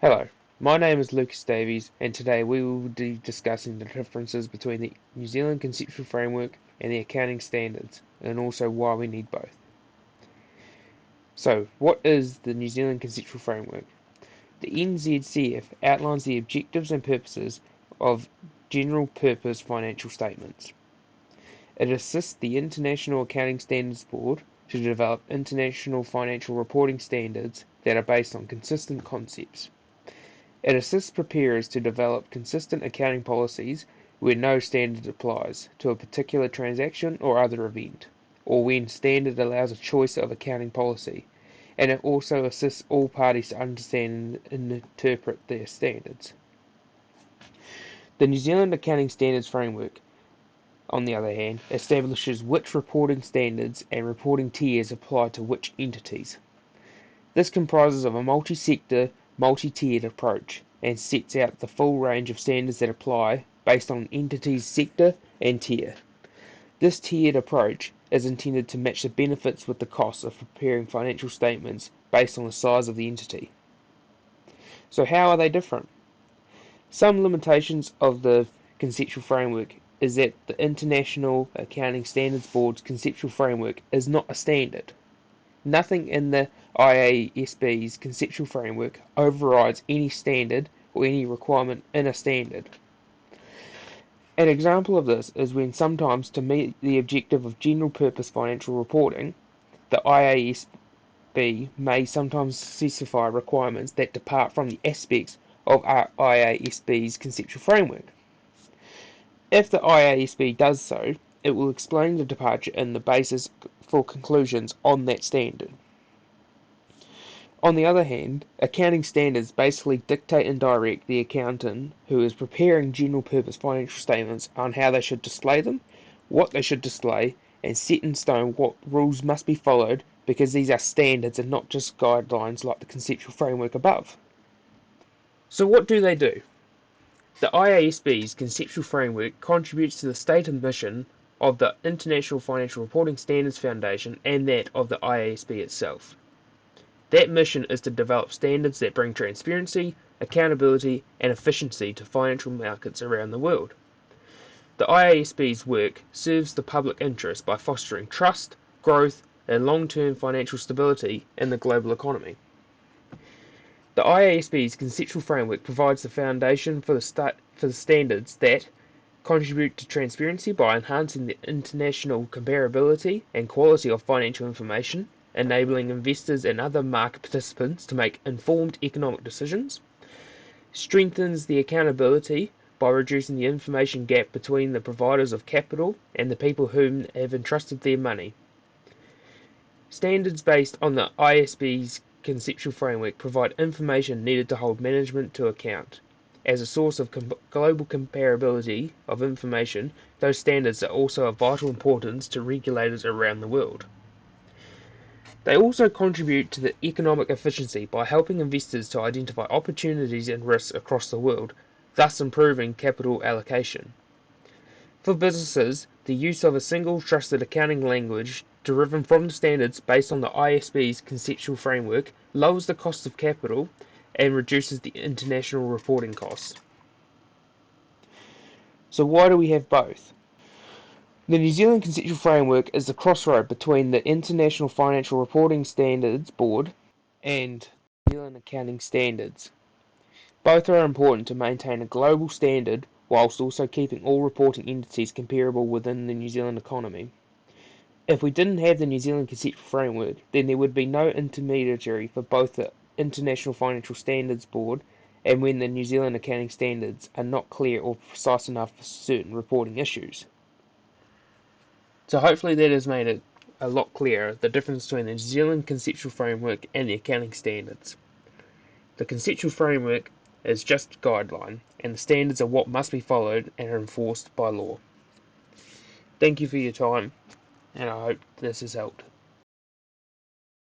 Hello, my name is Lucais Davies, and today we will be discussing the differences between the New Zealand Conceptual Framework and the accounting standards, and also why we need both. So, what is the New Zealand Conceptual Framework? The NZCF outlines the objectives and purposes of general purpose financial statements. It assists the International Accounting Standards Board to develop international financial reporting standards that are based on consistent concepts. It assists preparers to develop consistent accounting policies where no standard applies to a particular transaction or other event, or when standard allows a choice of accounting policy, and it also assists all parties to understand and interpret their standards. The New Zealand Accounting Standards Framework, on the other hand, establishes which reporting standards and reporting tiers apply to which entities. This comprises of a multi-sector, multi-tiered approach and sets out the full range of standards that apply based on an entity's sector and tier. This tiered approach is intended to match the benefits with the costs of preparing financial statements based on the size of the entity. So how are they different? Some limitations of the conceptual framework is that the International Accounting Standards Board's conceptual framework is not a standard. Nothing in the IASB's conceptual framework overrides any standard or any requirement in a standard. An example of this is when sometimes to meet the objective of general purpose financial reporting, the IASB may sometimes specify requirements that depart from the aspects of IASB's conceptual framework. If the IASB does so, it will explain the departure and the basis for conclusions on that standard. On the other hand, accounting standards basically dictate and direct the accountant who is preparing general purpose financial statements on how they should display them, what they should display, and set in stone what rules must be followed because these are standards and not just guidelines like the conceptual framework above. So what do they do? The IASB's conceptual framework contributes to the stated mission of the International Financial Reporting Standards Foundation and that of the IASB itself. That mission is to develop standards that bring transparency, accountability, and efficiency to financial markets around the world. The IASB's work serves the public interest by fostering trust, growth, and long-term financial stability in the global economy. The IASB's conceptual framework provides the foundation for the standards that contribute to transparency by enhancing the international comparability and quality of financial information, enabling investors and other market participants to make informed economic decisions, strengthens the accountability by reducing the information gap between the providers of capital and the people whom have entrusted their money. Standards based on the IASB's conceptual framework provide information needed to hold management to account. As a source of global comparability of information, those standards are also of vital importance to regulators around the world. They also contribute to the economic efficiency by helping investors to identify opportunities and risks across the world, thus improving capital allocation. For businesses, the use of a single trusted accounting language derived from the standards based on the IASB's conceptual framework lowers the cost of capital and reduces the international reporting costs. So why do we have both? The New Zealand Conceptual Framework is the crossroad between the International Financial Reporting Standards Board and New Zealand Accounting Standards. Both are important to maintain a global standard whilst also keeping all reporting entities comparable within the New Zealand economy. If we didn't have the New Zealand Conceptual Framework, then there would be no intermediary for both the International Financial Standards Board and when the New Zealand accounting standards are not clear or precise enough for certain reporting issues. So hopefully that has made it a lot clearer the difference between the New Zealand Conceptual Framework and the accounting standards. The conceptual framework is just a guideline, and the standards are what must be followed and are enforced by law. Thank you for your time, and I hope this has helped.